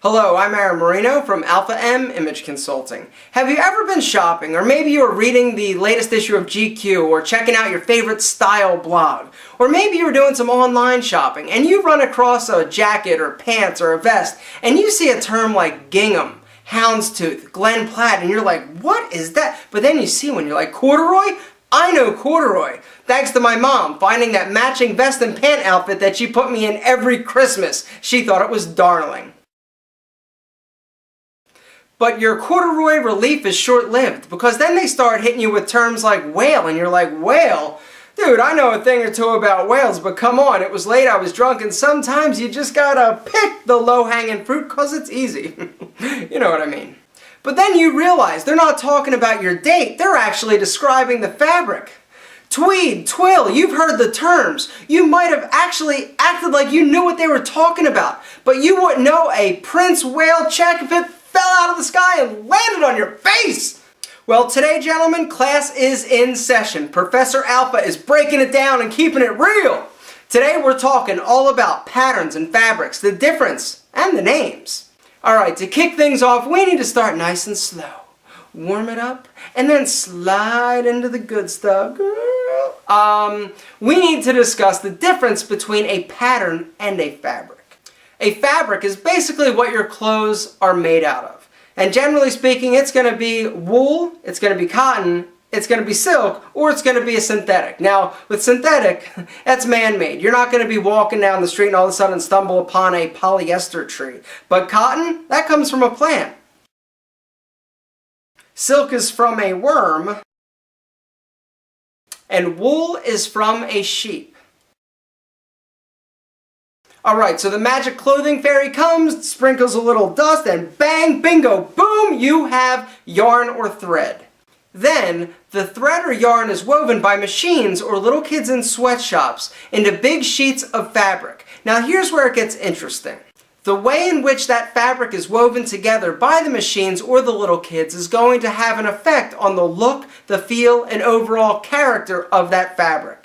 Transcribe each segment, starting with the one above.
Hello, I'm Aaron Marino from Alpha M Image Consulting. Have you ever been shopping, or maybe you were reading the latest issue of GQ, or checking out your favorite style blog, or maybe you were doing some online shopping and you run across a jacket or pants or a vest and you see a term like gingham, houndstooth, Glen Platt, and you're like, what is that? But then you see one, you're like, corduroy? I know corduroy, thanks to my mom finding that matching vest and pant outfit that she put me in every Christmas. She thought it was darling. But your corduroy relief is short-lived, because then they start hitting you with terms like whale, and you're like, whale? Dude, I know a thing or two about whales, but come on, it was late, I was drunk, and sometimes you just gotta pick the low-hanging fruit because it's easy. You know what I mean. But then you realize they're not talking about your date, they're actually describing the fabric. Tweed, twill, you've heard the terms. You might have actually acted like you knew what they were talking about, but you wouldn't know a Prince whale check if it fell out of the sky and landed on your face. Well, today, gentlemen, class is in session. Professor Alpha is breaking it down and keeping it real. Today, we're talking all about patterns and fabrics, the difference, and the names. All right, to kick things off, we need to start nice and slow. Warm it up, and then slide into the good stuff, girl. We need to discuss the difference between a pattern and a fabric. A fabric is basically what your clothes are made out of. And generally speaking, it's going to be wool, it's going to be cotton, it's going to be silk, or it's going to be a synthetic. Now, with synthetic, that's man-made. You're not going to be walking down the street and all of a sudden stumble upon a polyester tree. But cotton, that comes from a plant. Silk is from a worm, and wool is from a sheep. Alright, so the magic clothing fairy comes, sprinkles a little dust, and bang, bingo, boom, you have yarn or thread. Then, the thread or yarn is woven by machines or little kids in sweatshops into big sheets of fabric. Now here's where it gets interesting. The way in which that fabric is woven together by the machines or the little kids is going to have an effect on the look, the feel, and overall character of that fabric.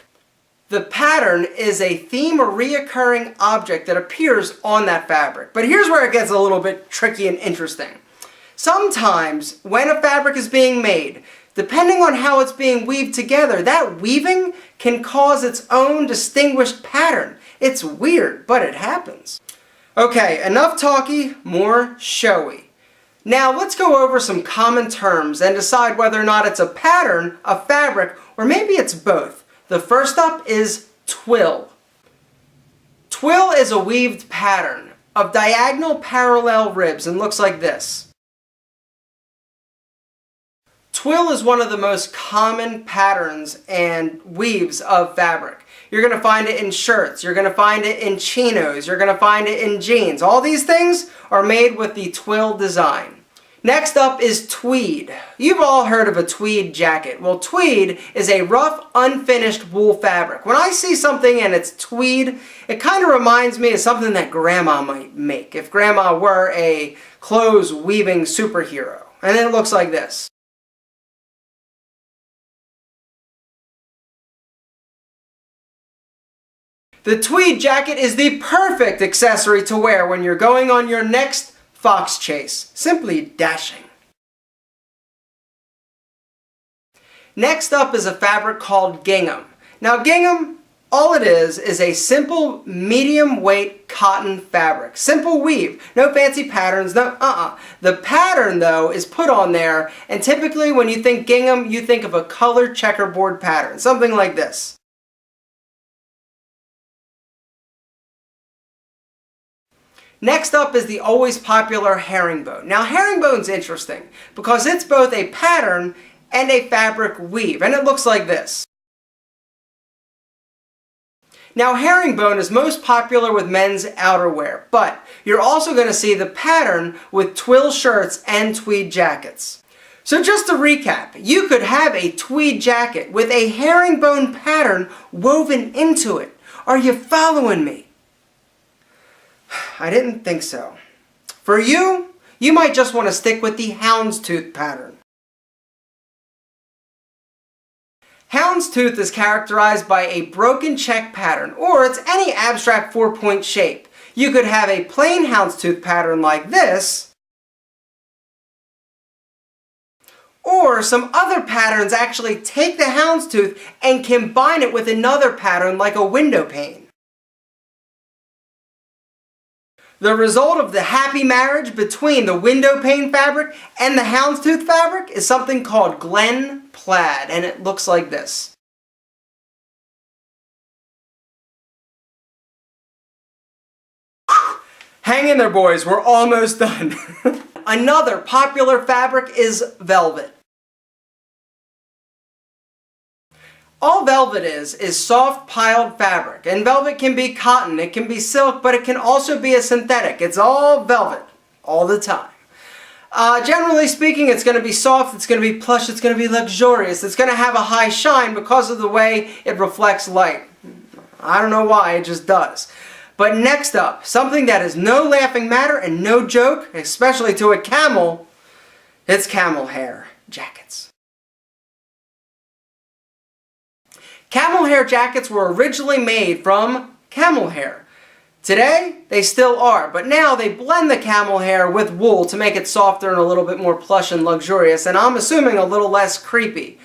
The pattern is a theme or reoccurring object that appears on that fabric. But here's where it gets a little bit tricky and interesting. Sometimes, when a fabric is being made, depending on how it's being weaved together, that weaving can cause its own distinguished pattern. It's weird, but it happens. Okay, enough talky, more showy. Now let's go over some common terms and decide whether or not it's a pattern, a fabric, or maybe it's both. The first up is twill. Twill is a weaved pattern of diagonal parallel ribs and looks like this. Twill is one of the most common patterns and weaves of fabric. You're going to find it in shirts, you're going to find it in chinos, you're going to find it in jeans. All these things are made with the twill design. Next up is tweed. You've all heard of a tweed jacket. Well, tweed is a rough, unfinished wool fabric. When I see something and it's tweed, it kind of reminds me of something that Grandma might make if Grandma were a clothes weaving superhero. And then it looks like this. The tweed jacket is the perfect accessory to wear when you're going on your next fox chase. Simply dashing. Next up is a fabric called gingham. Now gingham, all it is a simple medium weight cotton fabric. Simple weave. No fancy patterns, no The pattern though is put on there, and typically when you think gingham, you think of a colored checkerboard pattern. Something like this. Next up is the always popular herringbone. Now herringbone's interesting because it's both a pattern and a fabric weave, and it looks like this. Now herringbone is most popular with men's outerwear, but you're also going to see the pattern with twill shirts and tweed jackets. So just to recap, you could have a tweed jacket with a herringbone pattern woven into it. Are you following me? I didn't think so. For you, you might just want to stick with the houndstooth pattern. Houndstooth is characterized by a broken check pattern, or it's any abstract 4-point shape. You could have a plain houndstooth pattern like this, or some other patterns actually take the houndstooth and combine it with another pattern like a window pane. The result of the happy marriage between the window pane fabric and the houndstooth fabric is something called Glen Plaid, and it looks like this. Whew. Hang in there, boys, we're almost done. Another popular fabric is velvet. All velvet is soft piled fabric, and velvet can be cotton, it can be silk, but it can also be a synthetic. It's all velvet, all the time. Generally speaking, it's going to be soft, it's going to be plush, it's going to be luxurious, it's going to have a high shine because of the way it reflects light. I don't know why, it just does. But next up, something that is no laughing matter and no joke, especially to a camel, it's camel hair jackets. Camel hair jackets were originally made from camel hair. Today, they still are, but now they blend the camel hair with wool to make it softer and a little bit more plush and luxurious, and I'm assuming a little less creepy.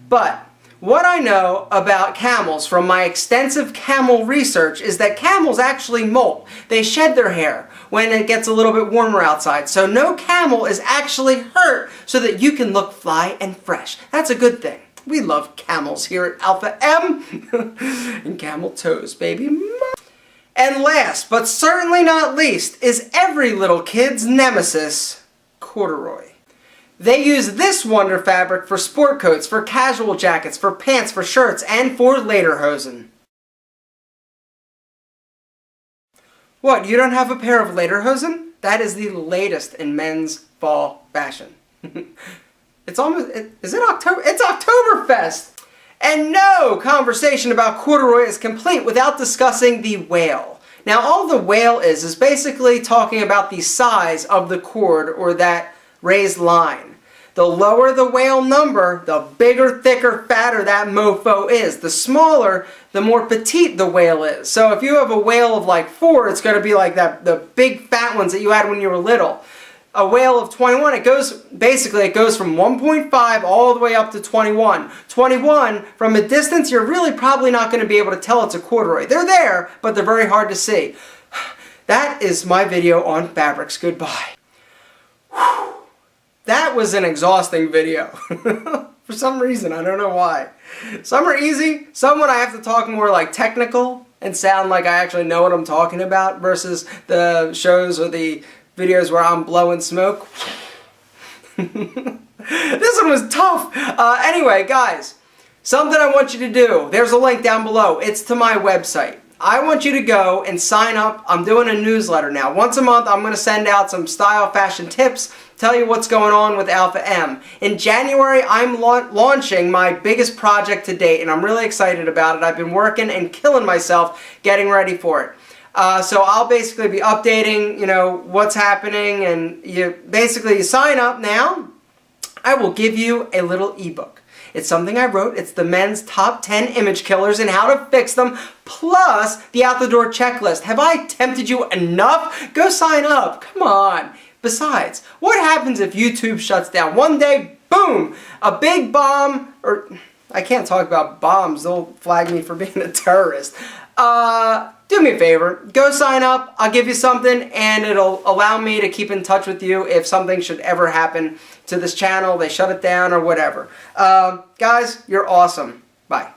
But what I know about camels from my extensive camel research is that camels actually molt. They shed their hair when it gets a little bit warmer outside, so no camel is actually hurt so that you can look fly and fresh. That's a good thing. We love camels here at Alpha M. And camel toes, baby. And last, but certainly not least, is every little kid's nemesis, corduroy. They use this wonder fabric for sport coats, for casual jackets, for pants, for shirts, and for lederhosen. What, you don't have a pair of lederhosen? That is the latest in men's fall fashion. It's almost, is it October? It's Oktoberfest! And no conversation about corduroy is complete without discussing the wale. Now all the wale is basically talking about the size of the cord or that raised line. The lower the wale number, the bigger, thicker, fatter that mofo is. The smaller, the more petite the wale is. So if you have a wale of like 4, it's going to be like that, the big fat ones that you had when you were little. A wale of 21, it goes from 1.5 all the way up to 21. 21, from a distance, you're really probably not going to be able to tell it's a corduroy. They're there, but they're very hard to see. That is my video on fabrics. Goodbye. Whew. That was an exhausting video. For some reason, I don't know why. Some are easy, some when I have to talk more like technical and sound like I actually know what I'm talking about versus the shows or the videos where I'm blowing smoke. This one was tough. Anyway, guys, something I want you to do. There's a link down below. It's to my website. I want you to go and sign up. I'm doing a newsletter now. Once a month, I'm going to send out some style fashion tips, tell you what's going on with Alpha M. In January, I'm launching my biggest project to date, and I'm really excited about it. I've been working and killing myself getting ready for it. So I'll basically be updating, what's happening, and you sign up now. I will give you a little ebook. It's something I wrote. It's the men's top 10 image killers and how to fix them, plus the out the door checklist. Have I tempted you enough? Go sign up. Come on. Besides, what happens if YouTube shuts down? One day, boom, a big bomb, or I can't talk about bombs. They'll flag me for being a terrorist. Do me a favor, go sign up, I'll give you something, and it'll allow me to keep in touch with you if something should ever happen to this channel, they shut it down or whatever. Guys, you're awesome. Bye.